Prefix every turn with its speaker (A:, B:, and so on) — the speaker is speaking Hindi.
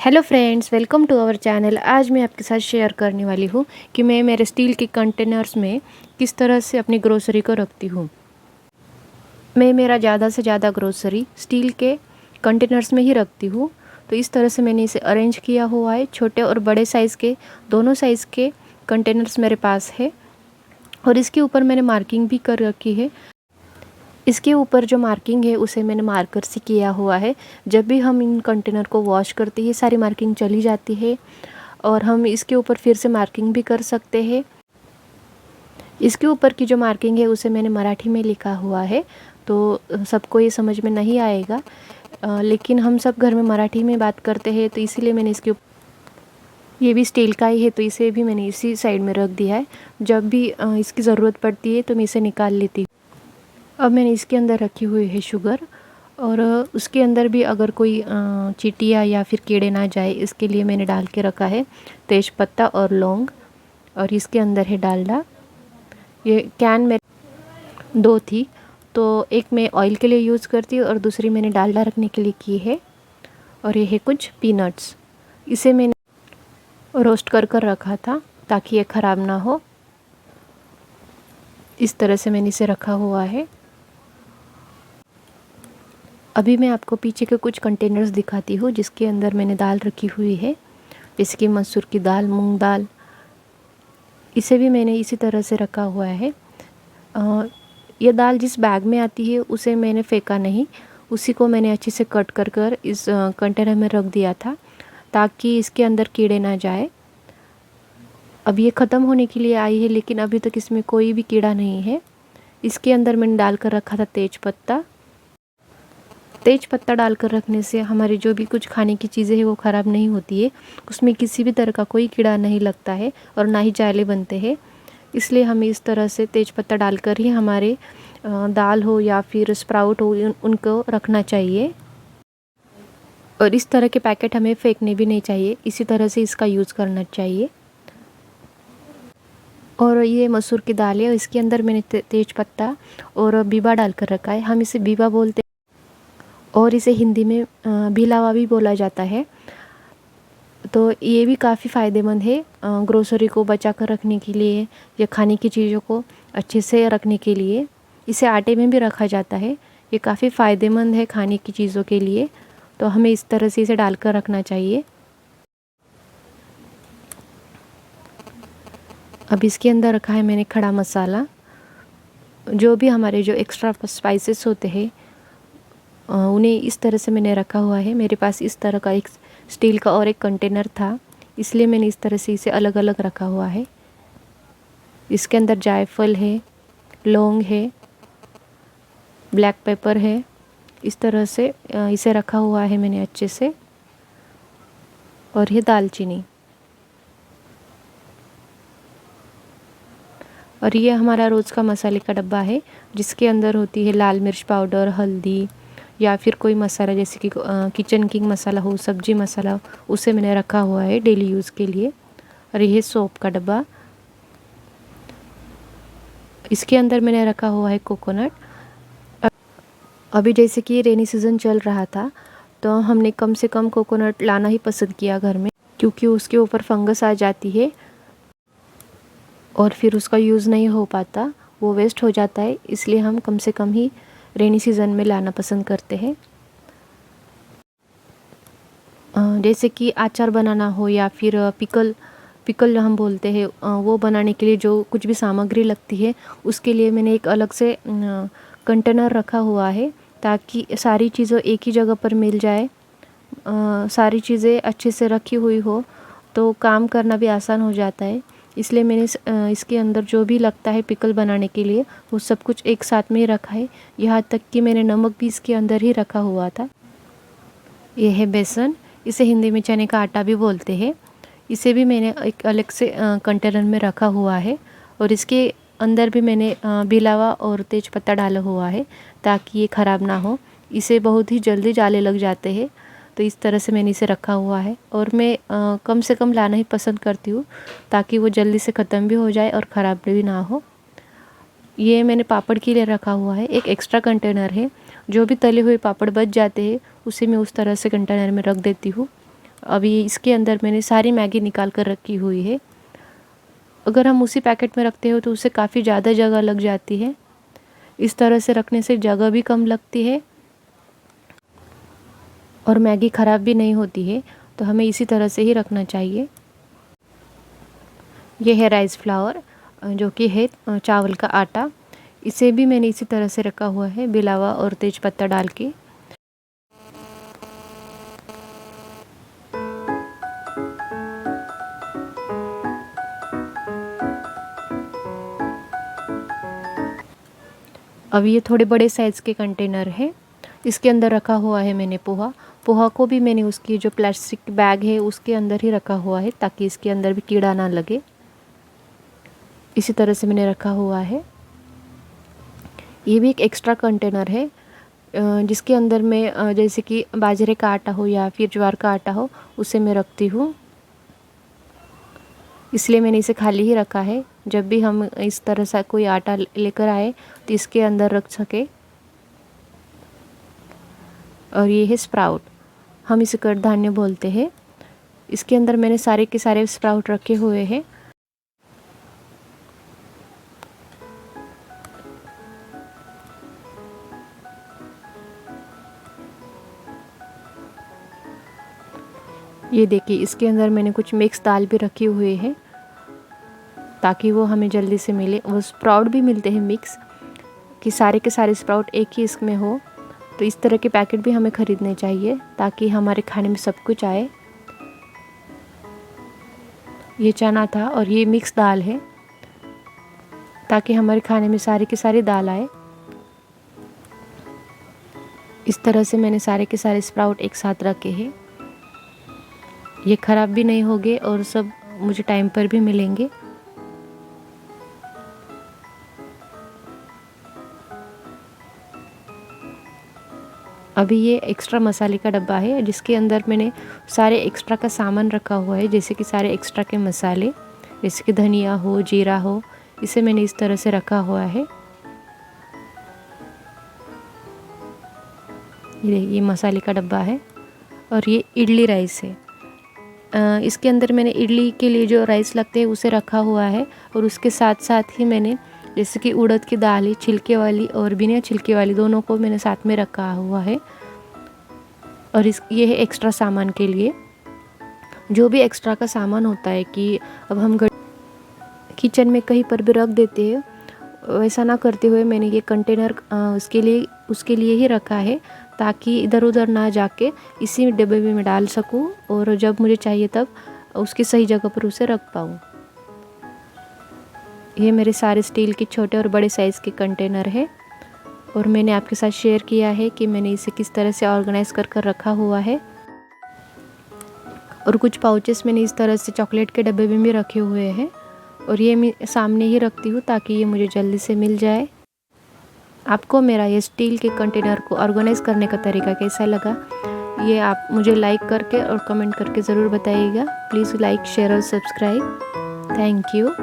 A: Hello friends, welcome to our channel. आज मैं आपके साथ शेयर करने वाली हूँ कि मैं मेरे स्टील के कंटेनर्स में किस तरह से अपनी ग्रोसरी को रखती हूँ। मैं मेरा ज़्यादा से ज़्यादा ग्रोसरी स्टील के कंटेनर्स में ही रखती हूँ। तो इस तरह से मैंने इसे अरेंज किया हुआ है। छोटे और बड़े साइज़ के दोनों साइज़ के कंटेनर्स मेरे पास है और इसके ऊपर मैंने मार्किंग भी कर रखी है। इसके ऊपर जो मार्किंग है उसे मैंने मार्कर से किया हुआ है। जब भी हम इन कंटेनर को वॉश करते हैं सारी मार्किंग चली जाती है और हम इसके ऊपर फिर से मार्किंग भी कर सकते हैं। इसके ऊपर की जो मार्किंग है उसे मैंने मराठी में लिखा हुआ है, तो सबको ये समझ में नहीं आएगा, लेकिन हम सब घर में मराठी में बात करते हैं तो इसीलिए मैंने इसके ये भी स्टील का ही है तो इसे भी मैंने इसी साइड में रख दिया है। जब भी इसकी ज़रूरत पड़ती है तो मैं इसे निकाल लेती हूँ। अब मैंने इसके अंदर रखी हुई है शुगर और उसके अंदर भी अगर कोई चींटियाँ या फिर कीड़े ना जाए इसके लिए मैंने डाल के रखा है तेज पत्ता और लौंग। और इसके अंदर है डालडा। ये कैन में दो थी, तो एक मैं ऑयल के लिए यूज़ करती हूँ और दूसरी मैंने डालडा रखने के लिए की है। और ये है कुछ पीनट्स, इसे मैंने रोस्ट कर कर रखा था ताकि ये ख़राब ना हो। इस तरह से मैंने इसे रखा हुआ है। अभी मैं आपको पीछे के कुछ कंटेनर्स दिखाती हूँ जिसके अंदर मैंने दाल रखी हुई है, जैसे कि मसूर की दाल, मूंग दाल। इसे भी मैंने इसी तरह से रखा हुआ है। यह दाल जिस बैग में आती है उसे मैंने फेंका नहीं, उसी को मैंने अच्छे से कट कर कर इस कंटेनर में रख दिया था ताकि इसके अंदर कीड़े ना जाए। अब ये ख़त्म होने के लिए आई है लेकिन अभी तक इसमें कोई भी कीड़ा नहीं है। इसके अंदर मैंने डाल कर रखा था तेज पत्ता। तेज पत्ता डालकर रखने से हमारी जो भी कुछ खाने की चीज़ें हैं वो ख़राब नहीं होती है, उसमें किसी भी तरह का कोई कीड़ा नहीं लगता है और ना ही जाले बनते हैं। इसलिए हमें इस तरह से तेज पत्ता डालकर ही हमारे दाल हो या फिर स्प्राउट हो उनको रखना चाहिए। और इस तरह के पैकेट हमें फेंकने भी नहीं चाहिए, इसी तरह से इसका यूज़ करना चाहिए। और ये मसूर की दाल है, इसके अंदर मैंने तेज पत्ता और बीबा डालकर रखा है। हम इसे बीबा बोलते और इसे हिंदी में भिलावा भी बोला जाता है। तो ये भी काफ़ी फ़ायदेमंद है ग्रोसरी को बचा कर रखने के लिए या खाने की चीज़ों को अच्छे से रखने के लिए। इसे आटे में भी रखा जाता है। ये काफ़ी फ़ायदेमंद है खाने की चीज़ों के लिए, तो हमें इस तरह से इसे डालकर रखना चाहिए। अब इसके अंदर रखा है मैंने खड़ा मसाला। जो भी हमारे जो एक्स्ट्रा स्पाइसेस होते हैं उन्हें इस तरह से मैंने रखा हुआ है। मेरे पास इस तरह का एक स्टील का और एक कंटेनर था, इसलिए मैंने इस तरह से इसे अलग अलग रखा हुआ है। इसके अंदर जायफल है, लौंग है, ब्लैक पेपर है। इस तरह से इसे रखा हुआ है मैंने अच्छे से। और ये दालचीनी। और ये हमारा रोज़ का मसाले का डब्बा है जिसके अंदर होती है लाल मिर्च पाउडर, हल्दी या फिर कोई मसाला जैसे कि किचन किंग मसाला हो, सब्जी मसाला हो, उसे मैंने रखा हुआ है डेली यूज़ के लिए। और यह सोप का डब्बा, इसके अंदर मैंने रखा हुआ है कोकोनट। अभी जैसे कि रेनी सीज़न चल रहा था तो हमने कम से कम कोकोनट लाना ही पसंद किया घर में, क्योंकि उसके ऊपर फंगस आ जाती है और फिर उसका यूज़ नहीं हो पाता, वो वेस्ट हो जाता है। इसलिए हम कम से कम ही रेनी सीज़न में लाना पसंद करते हैं। जैसे कि अचार बनाना हो या फिर पिकल हम बोलते हैं, वो बनाने के लिए जो कुछ भी सामग्री लगती है उसके लिए मैंने एक अलग से कंटेनर रखा हुआ है ताकि सारी चीज़ें एक ही जगह पर मिल जाए। सारी चीज़ें अच्छे से रखी हुई हो तो काम करना भी आसान हो जाता है। इसलिए मैंने इसके अंदर जो भी लगता है पिकल बनाने के लिए वो सब कुछ एक साथ में ही रखा है। यहाँ तक कि मैंने नमक भी इसके अंदर ही रखा हुआ था। यह है बेसन, इसे हिंदी में चने का आटा भी बोलते हैं। इसे भी मैंने एक अलग से कंटेनर में रखा हुआ है और इसके अंदर भी मैंने बिलावा और तेज पत्ता डाला हुआ है ताकि ये ख़राब ना हो। इसे बहुत ही जल्दी जाले लग जाते हैं, तो इस तरह से मैंने इसे रखा हुआ है। और मैं कम से कम लाना ही पसंद करती हूँ ताकि वो जल्दी से ख़त्म भी हो जाए और ख़राब भी ना हो। ये मैंने पापड़ के लिए रखा हुआ है, एक एक्स्ट्रा कंटेनर है। जो भी तले हुए पापड़ बच जाते हैं उसे मैं उस तरह से कंटेनर में रख देती हूँ। अभी इसके अंदर मैंने सारी मैगी निकाल कर रखी हुई है। अगर हम उसी पैकेट में रखते हो तो उससे काफ़ी ज़्यादा जगह लग जाती है। इस तरह से रखने से जगह भी कम लगती है और मैगी ख़राब भी नहीं होती है। तो हमें इसी तरह से ही रखना चाहिए। ये है राइस फ्लावर, जो कि है चावल का आटा। इसे भी मैंने इसी तरह से रखा हुआ है, बिलावा और तेज पत्ता डाल के। अब ये थोड़े बड़े साइज़ के कंटेनर है। इसके अंदर रखा हुआ है मैंने पोहा। पोहा को भी मैंने उसकी जो प्लास्टिक बैग है उसके अंदर ही रखा हुआ है, ताकि इसके अंदर भी कीड़ा ना लगे। इसी तरह से मैंने रखा हुआ है। ये भी एक एक्स्ट्रा कंटेनर है, जिसके अंदर मैं जैसे कि बाजरे का आटा हो या फिर ज्वार का आटा हो, उसे मैं रखती हूँ। इसलिए मैंने इसे खाली ही रखा है, जब भी हम इस तरह से कोई आटा लेकर आए तो इसके अंदर रख सके। और ये है स्प्राउट, हम इसे कडधान्य बोलते हैं। इसके अंदर मैंने सारे के सारे स्प्राउट रखे हुए हैं। ये देखिए, इसके अंदर मैंने कुछ मिक्स दाल भी रखी हुई है, ताकि वो हमें जल्दी से मिले। वो स्प्राउट भी मिलते हैं मिक्स, कि सारे के सारे स्प्राउट एक ही इसमें हो। तो इस तरह के पैकेट भी हमें ख़रीदने चाहिए, ताकि हमारे खाने में सब कुछ आए। ये चना था और ये मिक्स दाल है, ताकि हमारे खाने में सारे के सारे दाल आए। इस तरह से मैंने सारे के सारे स्प्राउट एक साथ रखे हैं। ये ख़राब भी नहीं होंगे और सब मुझे टाइम पर भी मिलेंगे। अभी ये एक्स्ट्रा मसाले का डब्बा है, जिसके अंदर मैंने सारे एक्स्ट्रा का सामान रखा हुआ है, जैसे कि सारे एक्स्ट्रा के मसाले, जैसे कि धनिया हो, जीरा हो, इसे मैंने इस तरह से रखा हुआ है। ये मसाले का डब्बा है। और ये इडली राइस है। इसके अंदर मैंने इडली के लिए जो राइस लगते हैं उसे रखा हुआ है, और उसके साथ साथ ही मैंने जैसे कि उड़द की दाल है, छिलके वाली और बिना छिलके वाली, दोनों को मैंने साथ में रखा हुआ है। और ये है एक्स्ट्रा सामान के लिए। जो भी एक्स्ट्रा का सामान होता है कि अब हम किचन में कहीं पर भी रख देते हैं, वैसा ना करते हुए मैंने ये कंटेनर उसके लिए ही रखा है, ताकि इधर उधर ना जाके इसी डब्बे में मैं डाल सकूं, और जब मुझे चाहिए तब उसकी सही जगह पर उसे रख पाऊँ। ये मेरे सारे स्टील के छोटे और बड़े साइज़ के कंटेनर है, और मैंने आपके साथ शेयर किया है कि मैंने इसे किस तरह से ऑर्गेनाइज़ कर रखा हुआ है। और कुछ पाउचेस मैंने इस तरह से चॉकलेट के डब्बे में भी रखे हुए हैं, और ये मैं सामने ही रखती हूँ ताकि ये मुझे जल्दी से मिल जाए। आपको मेरा ये स्टील के कंटेनर को ऑर्गेनाइज़ करने का तरीका कैसा लगा, ये आप मुझे लाइक करके और कमेंट करके ज़रूर बताइएगा। प्लीज़ लाइक, शेयर और सब्सक्राइब। Thank you.